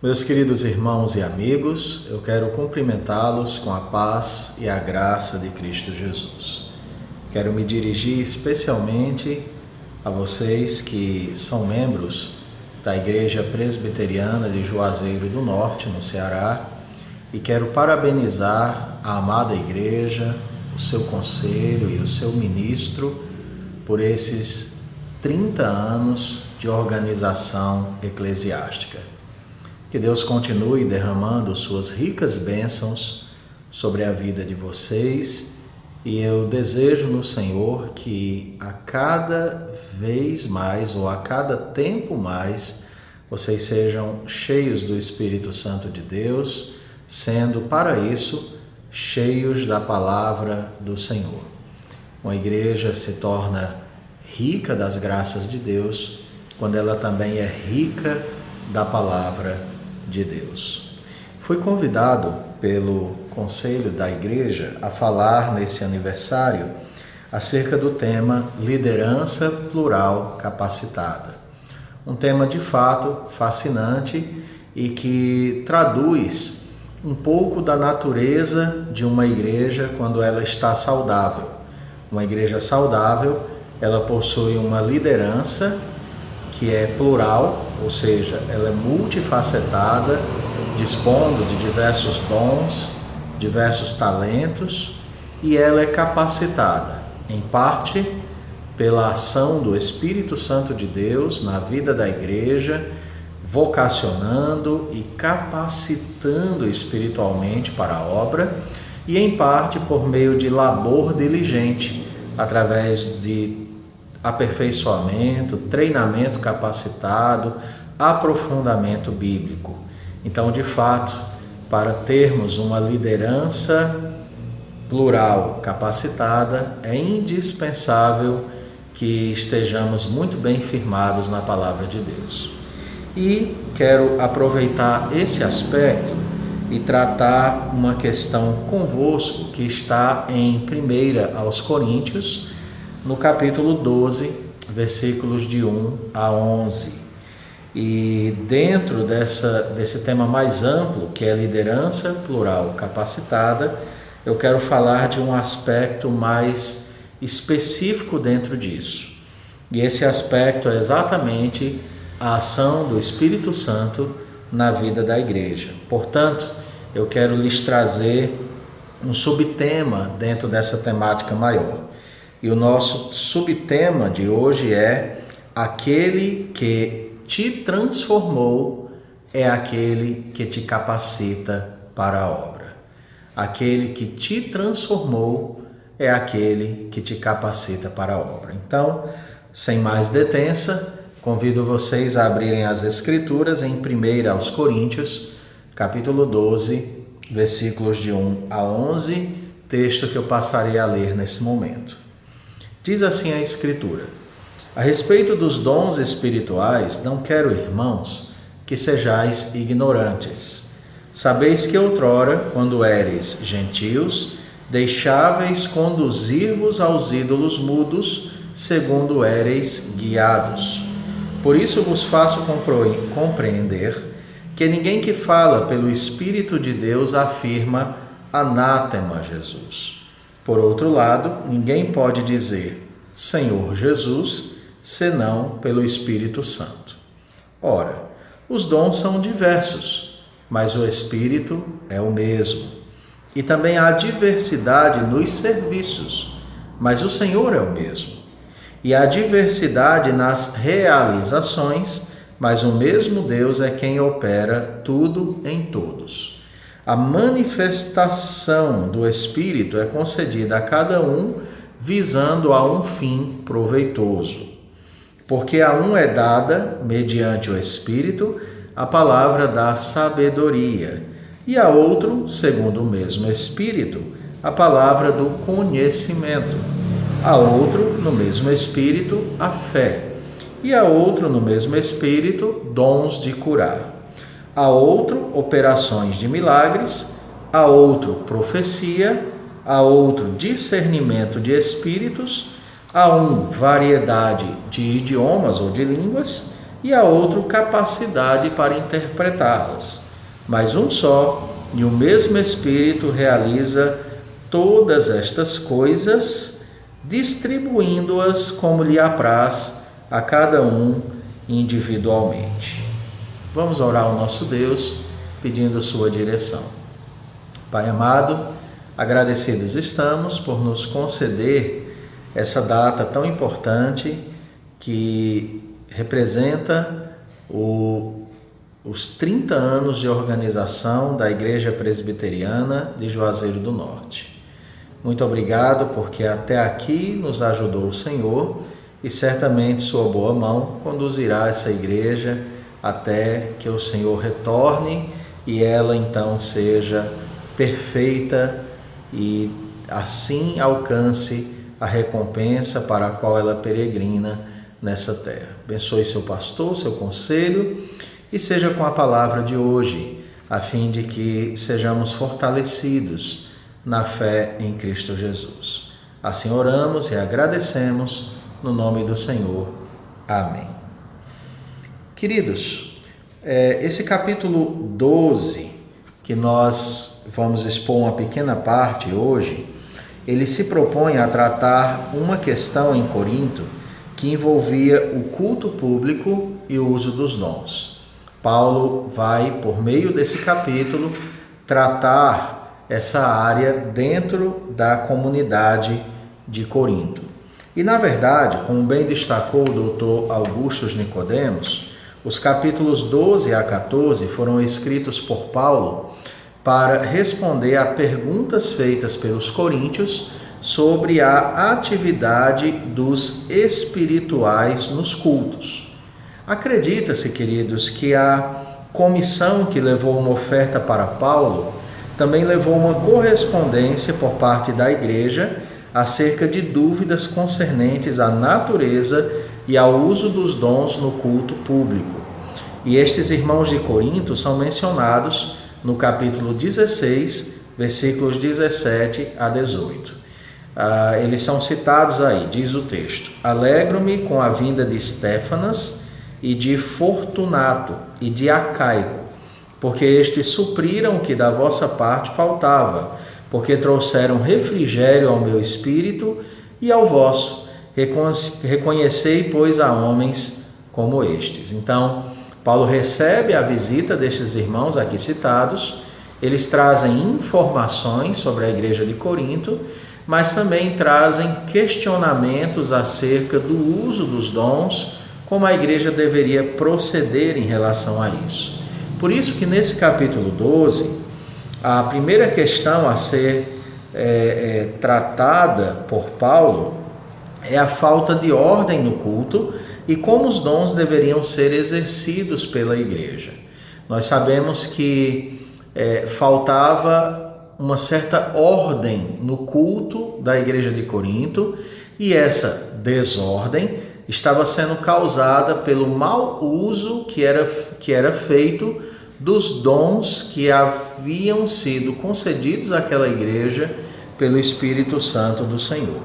Meus queridos irmãos e amigos, eu quero cumprimentá-los com a paz e a graça de Cristo Jesus. Quero me dirigir especialmente a vocês que são membros da Igreja Presbiteriana de Juazeiro do Norte, no Ceará, e quero parabenizar a amada igreja, o seu conselho e o seu ministro por esses 30 anos de organização eclesiástica. Que Deus continue derramando suas ricas bênçãos sobre a vida de vocês e eu desejo no Senhor que a cada vez mais ou a cada tempo mais vocês sejam cheios do Espírito Santo de Deus, sendo para isso cheios da palavra do Senhor. Uma igreja se torna rica das graças de Deus quando ela também é rica da palavra de Deus. Fui convidado pelo conselho da igreja a falar nesse aniversário acerca do tema liderança plural capacitada. Um tema de fato fascinante e que traduz um pouco da natureza de uma igreja quando ela está saudável. Uma igreja saudável, ela possui uma liderança que é plural, ou seja, ela é multifacetada, dispondo de diversos dons, diversos talentos, e ela é capacitada, em parte, pela ação do Espírito Santo de Deus na vida da igreja, vocacionando e capacitando espiritualmente para a obra, e em parte por meio de labor diligente, através de aperfeiçoamento, treinamento capacitado, aprofundamento bíblico. Então, de fato, para termos uma liderança plural capacitada, é indispensável que estejamos muito bem firmados na palavra de Deus. E quero aproveitar esse aspecto e tratar uma questão convosco que está em 1 aos Coríntios, no capítulo 12, versículos de 1 a 11. E dentro desse tema mais amplo, que é liderança plural capacitada, eu quero falar de um aspecto mais específico dentro disso. E esse aspecto é exatamente a ação do Espírito Santo na vida da igreja. Portanto, eu quero lhes trazer um subtema dentro dessa temática maior. E o nosso subtema de hoje é: aquele que te transformou é aquele que te capacita para a obra. Aquele que te transformou é aquele que te capacita para a obra. Então, sem mais detença, convido vocês a abrirem as Escrituras em 1 aos Coríntios, capítulo 12, versículos de 1 a 11, texto que eu passarei a ler nesse momento. Diz assim a Escritura: a respeito dos dons espirituais, não quero, irmãos, que sejais ignorantes. Sabeis que outrora, quando éreis gentios, deixáveis conduzir-vos aos ídolos mudos, segundo éreis guiados. Por isso vos faço compreender que ninguém que fala pelo Espírito de Deus afirma anátema Jesus. Por outro lado, ninguém pode dizer Senhor Jesus, senão pelo Espírito Santo. Ora, os dons são diversos, mas o Espírito é o mesmo. E também há diversidade nos serviços, mas o Senhor é o mesmo. E há diversidade nas realizações, mas o mesmo Deus é quem opera tudo em todos. A manifestação do Espírito é concedida a cada um visando a um fim proveitoso. Porque a um é dada, mediante o Espírito, a palavra da sabedoria, e a outro, segundo o mesmo Espírito, a palavra do conhecimento, a outro, no mesmo Espírito, a fé, e a outro, no mesmo Espírito, dons de curar, a outro, operações de milagres, a outro, profecia, a outro, discernimento de espíritos, a um, variedade de idiomas ou de línguas, e a outro capacidade para interpretá-las. Mas um só e o mesmo Espírito realiza todas estas coisas, distribuindo-as como lhe apraz a cada um individualmente. Vamos orar ao nosso Deus, pedindo sua direção. Pai amado, agradecidos estamos por nos conceder essa data tão importante que representa os 30 anos de organização da Igreja Presbiteriana de Juazeiro do Norte. Muito obrigado porque até aqui nos ajudou o Senhor e certamente sua boa mão conduzirá essa igreja até que o Senhor retorne e ela então seja perfeita e assim alcance a recompensa para a qual ela peregrina nessa terra. Abençoe seu pastor, seu conselho e seja com a palavra de hoje, a fim de que sejamos fortalecidos na fé em Cristo Jesus. Assim oramos e agradecemos no nome do Senhor. Amém. Queridos, esse capítulo 12, que nós vamos expor uma pequena parte hoje, ele se propõe a tratar uma questão em Corinto que envolvia o culto público e o uso dos dons. Paulo vai, por meio desse capítulo, tratar essa área dentro da comunidade de Corinto. E, na verdade, como bem destacou o doutor Augusto Nicodemos, os capítulos 12 a 14 foram escritos por Paulo para responder a perguntas feitas pelos coríntios sobre a atividade dos espirituais nos cultos. Acredita-se, queridos, que a comissão que levou uma oferta para Paulo também levou uma correspondência por parte da igreja acerca de dúvidas concernentes à natureza e ao uso dos dons no culto público. E estes irmãos de Corinto são mencionados no capítulo 16, versículos 17 a 18. Eles são citados aí, diz o texto: Alegro-me com a vinda de Estéfanas e de Fortunato e de Acaico, porque estes supriram o que da vossa parte faltava, porque trouxeram refrigério ao meu espírito e ao vosso. Reconhecei, pois, a homens como estes. Então, Paulo recebe a visita destes irmãos aqui citados, eles trazem informações sobre a igreja de Corinto, mas também trazem questionamentos acerca do uso dos dons, como a igreja deveria proceder em relação a isso. Por isso que nesse capítulo 12, a primeira questão a ser tratada por Paulo é a falta de ordem no culto e como os dons deveriam ser exercidos pela igreja. Nós sabemos que faltava uma certa ordem no culto da igreja de Corinto e essa desordem estava sendo causada pelo mau uso que era feito dos dons que haviam sido concedidos àquela igreja pelo Espírito Santo do Senhor.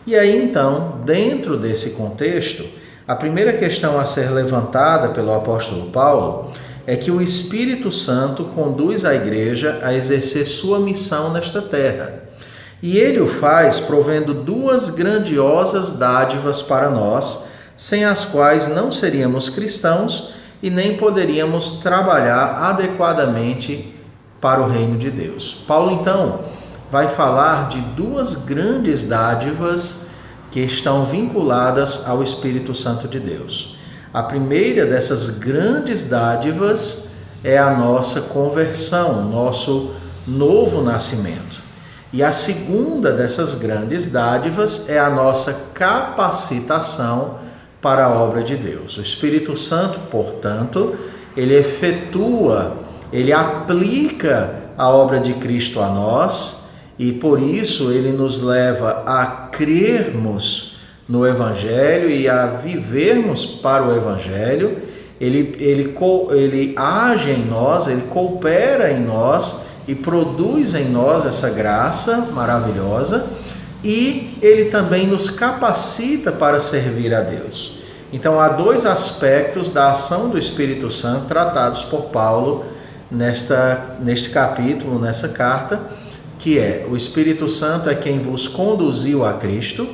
E aí então, dentro desse contexto, a primeira questão a ser levantada pelo apóstolo Paulo é que o Espírito Santo conduz a igreja a exercer sua missão nesta terra. E ele o faz provendo duas grandiosas dádivas para nós, sem as quais não seríamos cristãos e nem poderíamos trabalhar adequadamente para o reino de Deus. Paulo, então, vai falar de duas grandes dádivas que estão vinculadas ao Espírito Santo de Deus. A primeira dessas grandes dádivas é a nossa conversão, nosso novo nascimento. E a segunda dessas grandes dádivas é a nossa capacitação para a obra de Deus. O Espírito Santo, portanto, ele aplica a obra de Cristo a nós e por isso ele nos leva a crermos no Evangelho e a vivermos para o Evangelho. Ele age em nós, ele coopera em nós e produz em nós essa graça maravilhosa e ele também nos capacita para servir a Deus. Então há dois aspectos da ação do Espírito Santo tratados por Paulo neste capítulo, nessa carta, que é: o Espírito Santo é quem vos conduziu a Cristo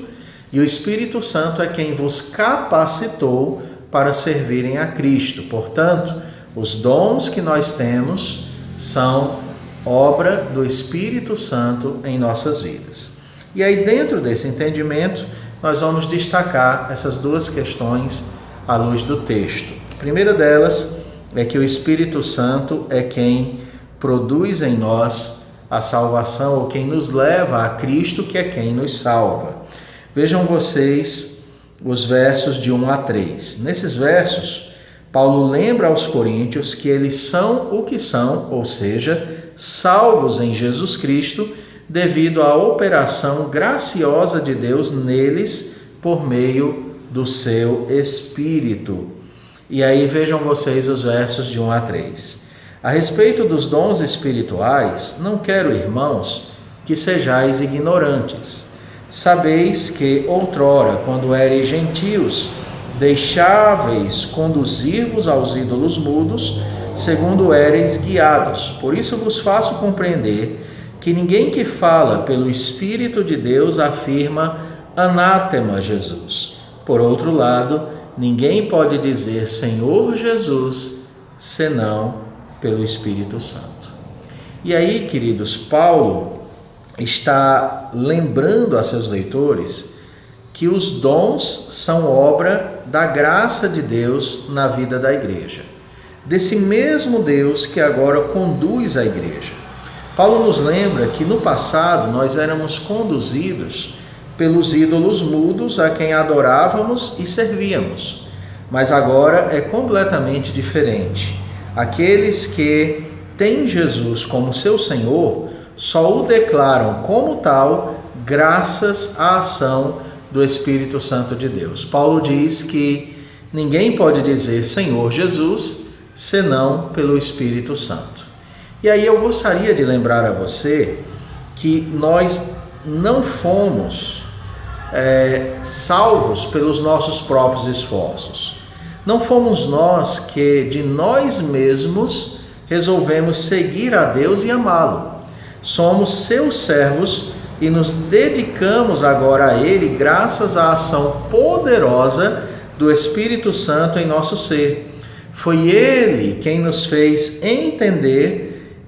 e o Espírito Santo é quem vos capacitou para servirem a Cristo. Portanto, os dons que nós temos são obra do Espírito Santo em nossas vidas. E aí, dentro desse entendimento, nós vamos destacar essas duas questões à luz do texto. A primeira delas é que o Espírito Santo é quem produz em nós a salvação, ou quem nos leva a Cristo, que é quem nos salva. Vejam vocês os versos de 1 a 3. Nesses versos, Paulo lembra aos coríntios que eles são o que são, ou seja, salvos em Jesus Cristo, devido à operação graciosa de Deus neles por meio do seu Espírito. E aí vejam vocês os versos de 1 a 3. A respeito dos dons espirituais, não quero, irmãos, que sejais ignorantes. Sabeis que outrora, quando ereis gentios, deixáveis conduzir-vos aos ídolos mudos, segundo éreis guiados. Por isso vos faço compreender que ninguém que fala pelo Espírito de Deus afirma anátema Jesus. Por outro lado, ninguém pode dizer Senhor Jesus, senão pelo Espírito Santo. E aí, queridos, Paulo está lembrando a seus leitores que os dons são obra da graça de Deus na vida da igreja. Desse mesmo Deus que agora conduz a igreja. Paulo nos lembra que no passado nós éramos conduzidos pelos ídolos mudos a quem adorávamos e servíamos. Mas agora é completamente diferente. Aqueles que têm Jesus como seu Senhor só o declaram como tal graças à ação do Espírito Santo de Deus. Paulo diz que ninguém pode dizer Senhor Jesus senão pelo Espírito Santo. E aí eu gostaria de lembrar a você que nós não fomos salvos pelos nossos próprios esforços. Não fomos nós que de nós mesmos resolvemos seguir a Deus e amá-lo. Somos seus servos e nos dedicamos agora a Ele graças à ação poderosa do Espírito Santo em nosso ser. Foi Ele quem nos fez entender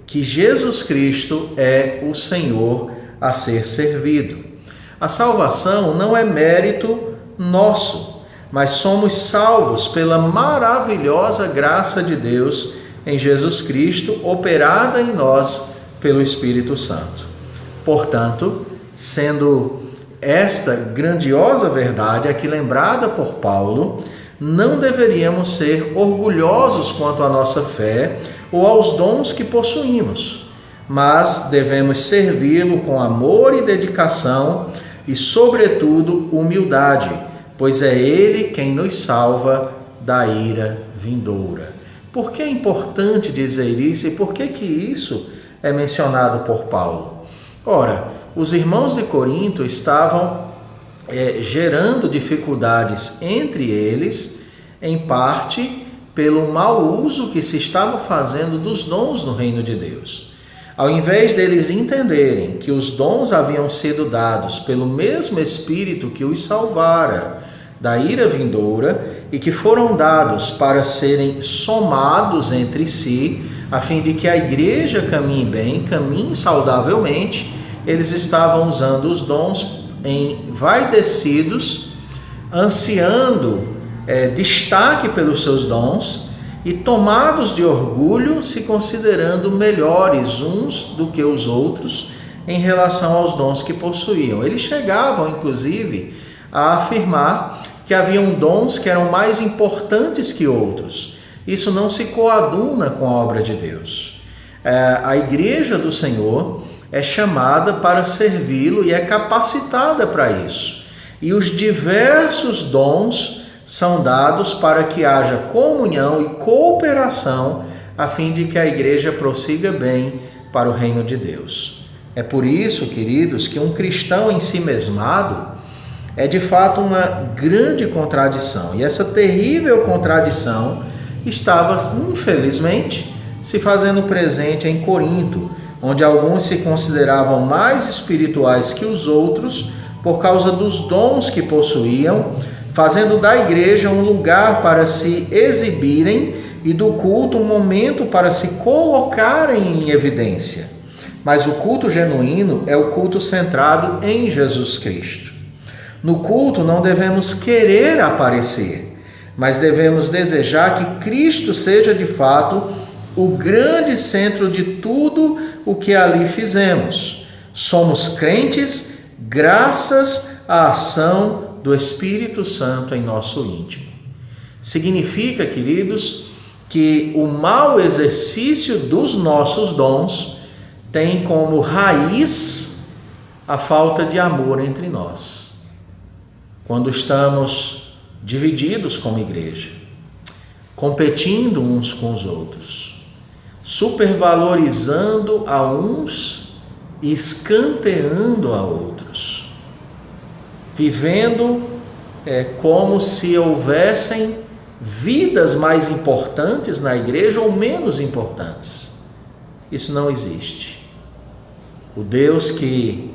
que Jesus Cristo é o Senhor a ser servido. A salvação não é mérito nosso, mas somos salvos pela maravilhosa graça de Deus em Jesus Cristo, operada em nós pelo Espírito Santo. Portanto, sendo esta grandiosa verdade aqui lembrada por Paulo, não deveríamos ser orgulhosos quanto à nossa fé ou aos dons que possuímos, mas devemos servi-lo com amor e dedicação e, sobretudo, humildade, pois é Ele quem nos salva da ira vindoura. Por que é importante dizer isso e por que isso é mencionado por Paulo? Ora, os irmãos de Corinto estavam gerando dificuldades entre eles, em parte pelo mau uso que se estava fazendo dos dons no reino de Deus. Ao invés deles entenderem que os dons haviam sido dados pelo mesmo Espírito que os salvara da ira vindoura e que foram dados para serem somados entre si, a fim de que a igreja caminhe bem, caminhe saudavelmente, eles estavam usando os dons envaidecidos, ansiando destaque pelos seus dons e tomados de orgulho, se considerando melhores uns do que os outros em relação aos dons que possuíam. Eles chegavam, inclusive, a afirmar que haviam dons que eram mais importantes que outros. Isso não se coaduna com a obra de Deus. A igreja do Senhor é chamada para servi-lo e é capacitada para isso. E os diversos dons são dados para que haja comunhão e cooperação a fim de que a igreja prossiga bem para o reino de Deus. É por isso, queridos, que um cristão em si mesmado, é de fato uma grande contradição. E essa terrível contradição estava, infelizmente, se fazendo presente em Corinto, onde alguns se consideravam mais espirituais que os outros por causa dos dons que possuíam, fazendo da igreja um lugar para se exibirem e do culto um momento para se colocarem em evidência. Mas o culto genuíno é o culto centrado em Jesus Cristo. No culto não devemos querer aparecer, mas devemos desejar que Cristo seja de fato o grande centro de tudo o que ali fizemos. Somos crentes graças à ação do Espírito Santo em nosso íntimo. Significa, queridos, que o mau exercício dos nossos dons tem como raiz a falta de amor entre nós. Quando estamos divididos como igreja, competindo uns com os outros, supervalorizando a uns e escanteando a outros, vivendo como se houvessem vidas mais importantes na igreja ou menos importantes. Isso não existe. O Deus que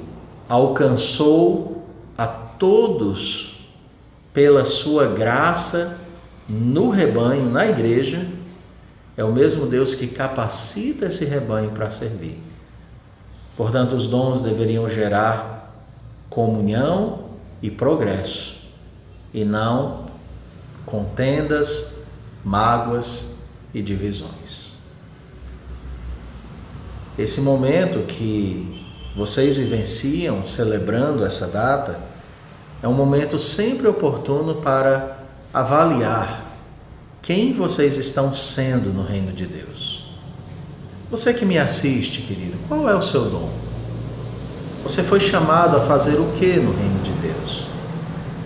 alcançou a todos pela sua graça no rebanho, na igreja, é o mesmo Deus que capacita esse rebanho para servir. Portanto, os dons deveriam gerar comunhão e progresso, e não contendas, mágoas e divisões. Esse momento que vocês vivenciam celebrando essa data é um momento sempre oportuno para avaliar quem vocês estão sendo no reino de Deus. Você que me assiste, querido, qual é o seu dom? Você foi chamado a fazer o que no reino de Deus?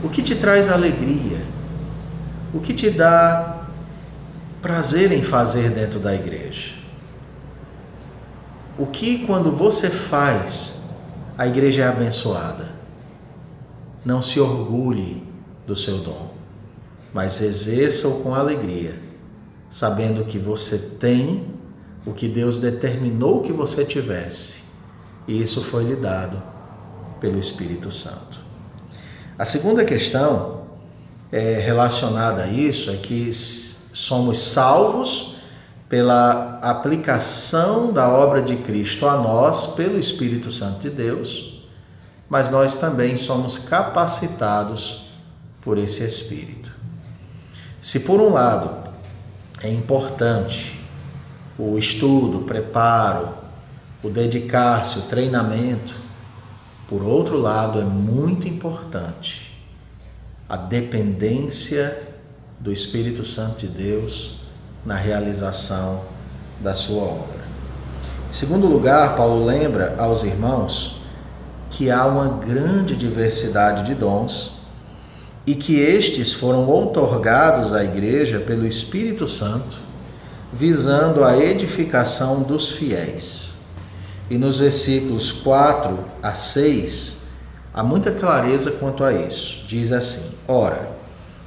O que te traz alegria? O que te dá prazer em fazer dentro da igreja? O que, quando você faz, a igreja é abençoada? Não se orgulhe do seu dom, mas exerça-o com alegria, sabendo que você tem o que Deus determinou que você tivesse, e isso foi lhe dado pelo Espírito Santo. A segunda questão relacionada a isso é que somos salvos pela aplicação da obra de Cristo a nós, pelo Espírito Santo de Deus, mas nós também somos capacitados por esse Espírito. Se por um lado é importante o estudo, o preparo, o dedicar-se, o treinamento, por outro lado é muito importante a dependência do Espírito Santo de Deus na realização da sua obra. Em segundo lugar, Paulo lembra aos irmãos que há uma grande diversidade de dons e que estes foram outorgados à igreja pelo Espírito Santo, visando a edificação dos fiéis. E nos versículos 4 a 6, há muita clareza quanto a isso. Diz assim: ora,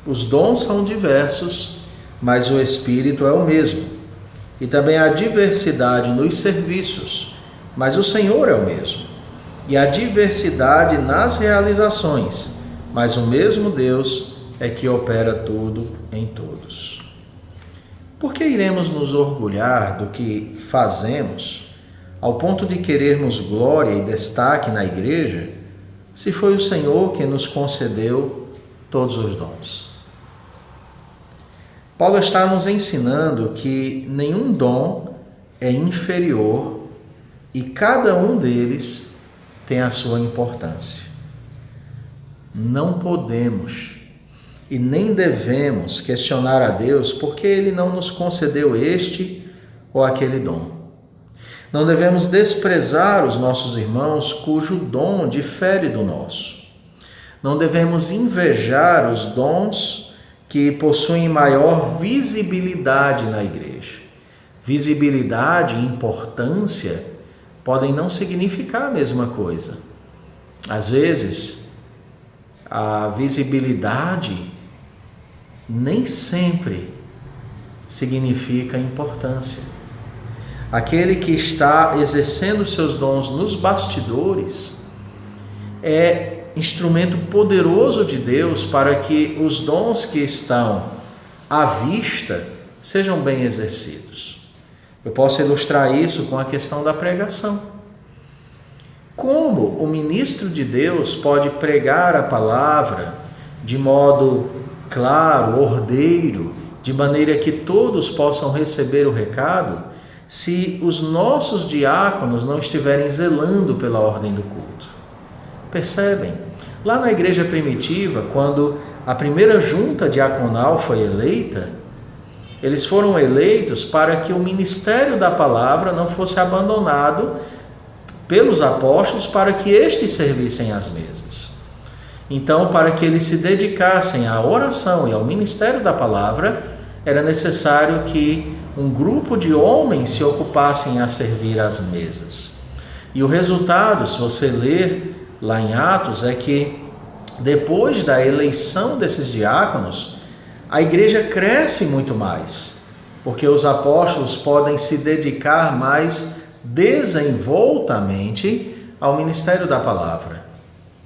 os dons são diversos, mas o Espírito é o mesmo. E também há diversidade nos serviços, mas o Senhor é o mesmo. E há diversidade nas realizações, mas o mesmo Deus é que opera tudo em todos. Por que iremos nos orgulhar do que fazemos, ao ponto de querermos glória e destaque na igreja, se foi o Senhor que nos concedeu todos os dons? Paulo está nos ensinando que nenhum dom é inferior e cada um deles tem a sua importância. Não podemos e nem devemos questionar a Deus porque Ele não nos concedeu este ou aquele dom. Não devemos desprezar os nossos irmãos cujo dom difere do nosso. Não devemos invejar os dons que possuem maior visibilidade na igreja. Visibilidade e importância podem não significar a mesma coisa. Às vezes, a visibilidade nem sempre significa importância. Aquele que está exercendo seus dons nos bastidores é instrumento poderoso de Deus para que os dons que estão à vista sejam bem exercidos. Eu posso ilustrar isso com a questão da pregação. Como o ministro de Deus pode pregar a palavra de modo claro, ordeiro, de maneira que todos possam receber o recado, se os nossos diáconos não estiverem zelando pela ordem do culto? Percebem? Lá na igreja primitiva, quando a primeira junta diaconal foi eleita, eles foram eleitos para que o ministério da palavra não fosse abandonado pelos apóstolos, para que estes servissem às mesas. Então, para que eles se dedicassem à oração e ao ministério da palavra, era necessário que um grupo de homens se ocupassem a servir às mesas. E o resultado, se você ler lá em Atos, é que depois da eleição desses diáconos, a igreja cresce muito mais, porque os apóstolos podem se dedicar mais desenvoltamente ao ministério da palavra,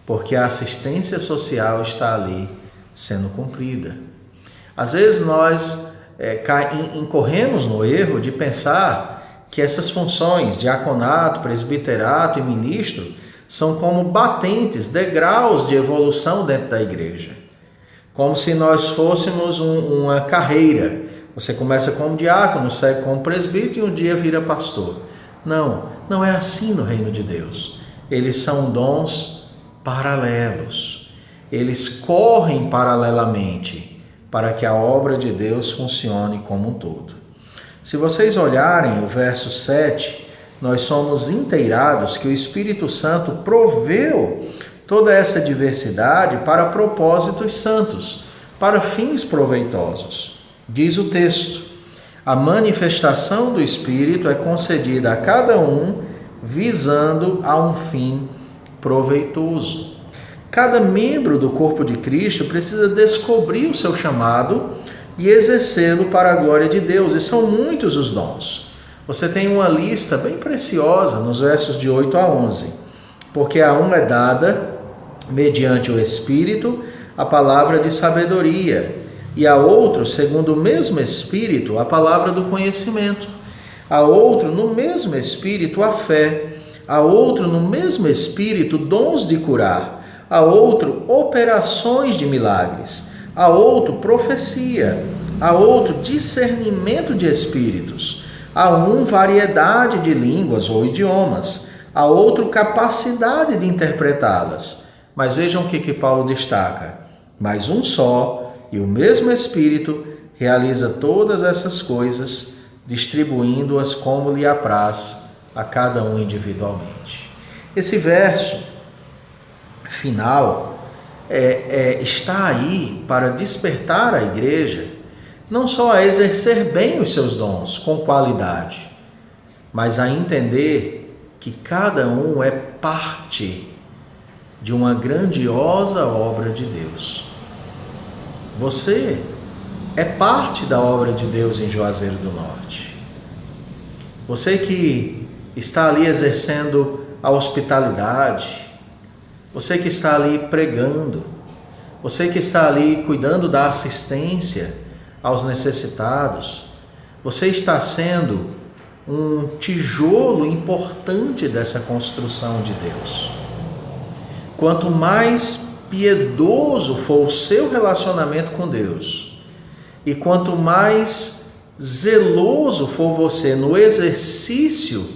porque a assistência social está ali sendo cumprida. Às vezes nós incorremos no erro de pensar que essas funções, diaconato, presbiterato e ministro, são como batentes, degraus de evolução dentro da igreja. Como se nós fôssemos uma carreira. Você começa como diácono, segue como presbítero e um dia vira pastor. Não, não é assim no reino de Deus. Eles são dons paralelos. Eles correm paralelamente para que a obra de Deus funcione como um todo. Se vocês olharem o verso 7, nós somos inteirados que o Espírito Santo proveu toda essa diversidade para propósitos santos, para fins proveitosos. Diz o texto: a manifestação do Espírito é concedida a cada um visando a um fim proveitoso. Cada membro do corpo de Cristo precisa descobrir o seu chamado e exercê-lo para a glória de Deus. E são muitos os dons. Você tem uma lista bem preciosa nos versos de 8 a 11. Porque a um é dada, mediante o Espírito, a palavra de sabedoria, e a outro, segundo o mesmo Espírito, a palavra do conhecimento. A outro, no mesmo Espírito, a fé. A outro, no mesmo Espírito, dons de curar. A outro, operações de milagres. A outro, profecia. A outro, discernimento de espíritos. A um, variedade de línguas ou idiomas. A outro, capacidade de interpretá-las. Mas vejam o que Paulo destaca. Mas um só, e o mesmo Espírito realiza todas essas coisas, distribuindo-as como lhe apraz a cada um individualmente. Esse verso final está aí para despertar a igreja não só a exercer bem os seus dons com qualidade, mas a entender que cada um é parte de uma grandiosa obra de Deus. Você é parte da obra de Deus em Juazeiro do Norte. Você que está ali exercendo a hospitalidade, você que está ali pregando, você que está ali cuidando da assistência aos necessitados, você está sendo um tijolo importante dessa construção de Deus. Quanto mais piedoso for o seu relacionamento com Deus, e quanto mais zeloso for você no exercício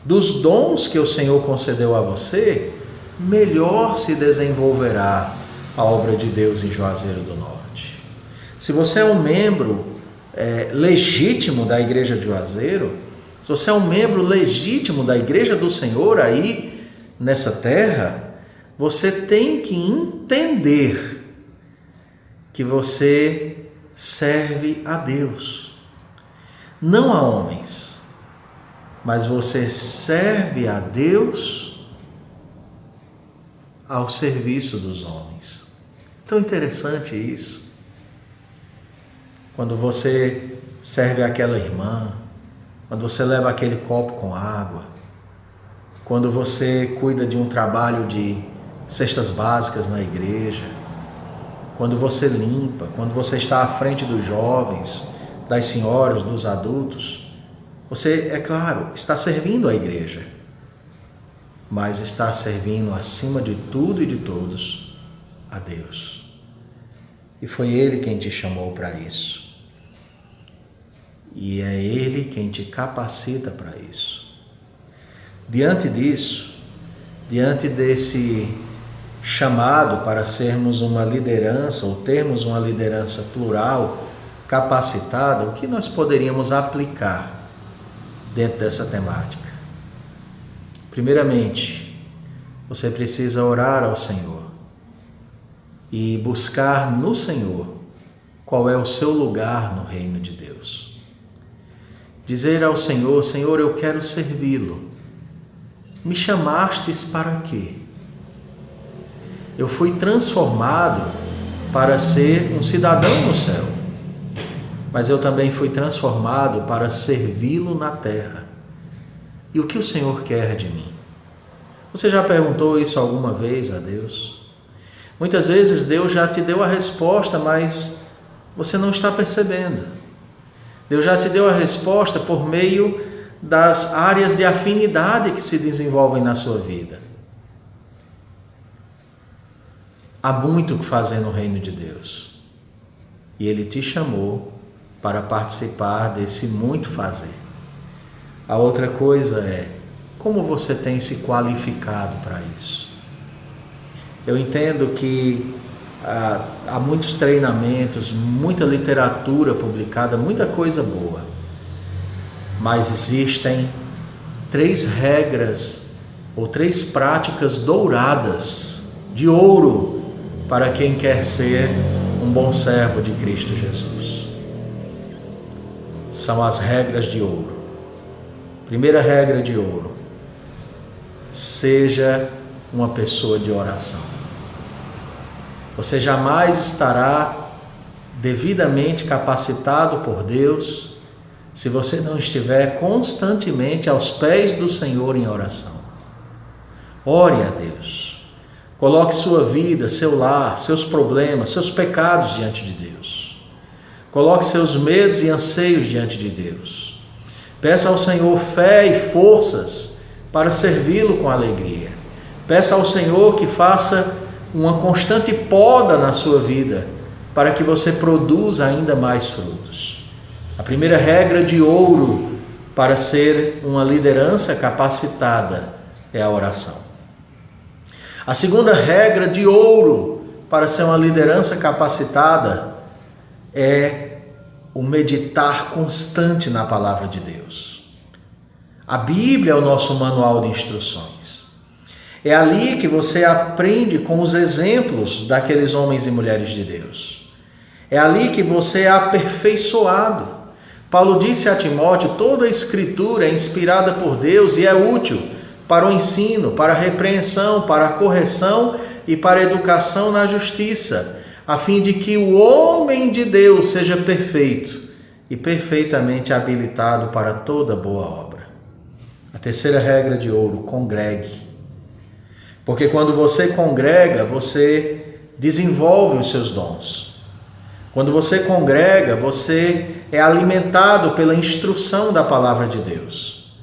dos dons que o Senhor concedeu a você, melhor se desenvolverá a obra de Deus em Juazeiro do Norte. Se você é um membro legítimo da Igreja de Juazeiro, se você é um membro legítimo da Igreja do Senhor aí nessa terra, você tem que entender que você serve a Deus, não a homens, mas você serve a Deus ao serviço dos homens. Tão interessante isso. Quando você serve aquela irmã, quando você leva aquele copo com água, quando você cuida de um trabalho de cestas básicas na igreja, quando você limpa, quando você está à frente dos jovens, das senhoras, dos adultos, você, é claro, está servindo a igreja, mas está servindo acima de tudo e de todos a Deus. E foi Ele quem te chamou para isso. E é Ele quem te capacita para isso. Diante disso, diante desse chamado para sermos uma liderança, ou termos uma liderança plural, capacitada, o que nós poderíamos aplicar dentro dessa temática? Primeiramente, você precisa orar ao Senhor e buscar no Senhor qual é o seu lugar no reino de Deus. Dizer ao Senhor: Senhor, eu quero servi-lo. Me chamastes para quê? Eu fui transformado para ser um cidadão no céu, mas eu também fui transformado para servi-lo na terra. E o que o Senhor quer de mim? Você já perguntou isso alguma vez a Deus? Muitas vezes Deus já te deu a resposta, mas você não está percebendo. Deus já te deu a resposta por meio das áreas de afinidade que se desenvolvem na sua vida. Há muito o que fazer no reino de Deus. E Ele te chamou para participar desse muito fazer. A outra coisa é, como você tem se qualificado para isso? Eu entendo que há muitos treinamentos, muita literatura publicada, muita coisa boa. Mas existem 3 regras ou 3 práticas douradas, de ouro, para quem quer ser um bom servo de Cristo Jesus. São as regras de ouro. Primeira regra de ouro: seja uma pessoa de oração. Você jamais estará devidamente capacitado por Deus se você não estiver constantemente aos pés do Senhor em oração. Ore a Deus. Coloque sua vida, seu lar, seus problemas, seus pecados diante de Deus. Coloque seus medos e anseios diante de Deus. Peça ao Senhor fé e forças para servi-lo com alegria. Peça ao Senhor que faça uma constante poda na sua vida para que você produza ainda mais frutos. A primeira regra de ouro para ser uma liderança capacitada é a oração. A segunda regra de ouro para ser uma liderança capacitada é o meditar constante na palavra de Deus. A Bíblia é o nosso manual de instruções. É ali que você aprende com os exemplos daqueles homens e mulheres de Deus. É ali que você é aperfeiçoado. Paulo disse a Timóteo: toda a Escritura é inspirada por Deus e é útil para o ensino, para a repreensão, para a correção e para a educação na justiça, a fim de que o homem de Deus seja perfeito e perfeitamente habilitado para toda boa obra. A terceira regra de ouro: congregue. Porque quando você congrega, você desenvolve os seus dons. Quando você congrega, você é alimentado pela instrução da palavra de Deus.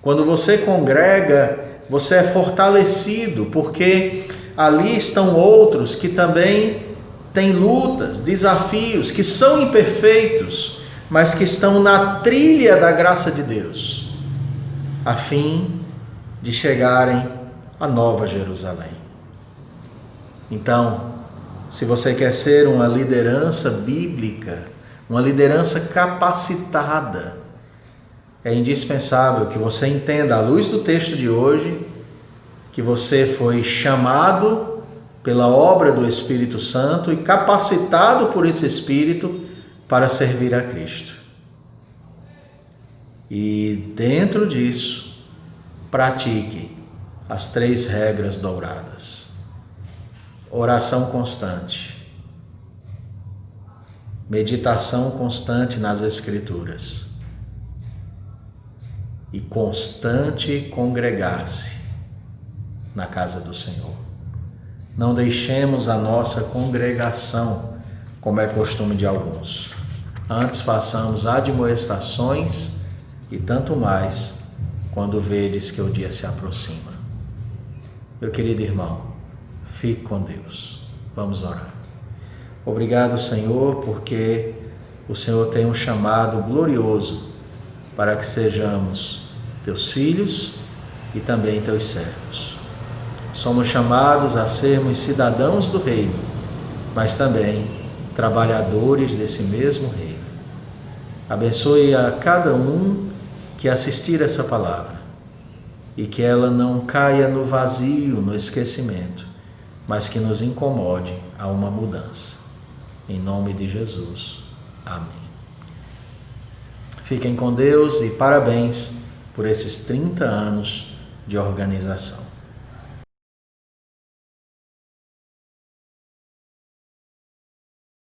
Quando você congrega, você é fortalecido, porque ali estão outros que também têm lutas, desafios, que são imperfeitos, mas que estão na trilha da graça de Deus, a fim de chegarem à Nova Jerusalém. Então, se você quer ser uma liderança bíblica, uma liderança capacitada, é indispensável que você entenda, à luz do texto de hoje, que você foi chamado pela obra do Espírito Santo e capacitado por esse Espírito para servir a Cristo. E dentro disso, pratique as 3 regras douradas. Oração constante, meditação constante nas Escrituras e constante congregar-se na casa do Senhor. Não deixemos a nossa congregação, como é costume de alguns. Antes façamos admoestações e tanto mais quando vedes que o dia se aproxima. Meu querido irmão, fique com Deus. Vamos orar. Obrigado, Senhor, porque o Senhor tem um chamado glorioso para que sejamos teus filhos e também teus servos. Somos chamados a sermos cidadãos do reino, mas também trabalhadores desse mesmo reino. Abençoe a cada um que assistir essa palavra e que ela não caia no vazio, no esquecimento, mas que nos incomode a uma mudança. Em nome de Jesus. Amém. Fiquem com Deus e parabéns por esses 30 anos de organização.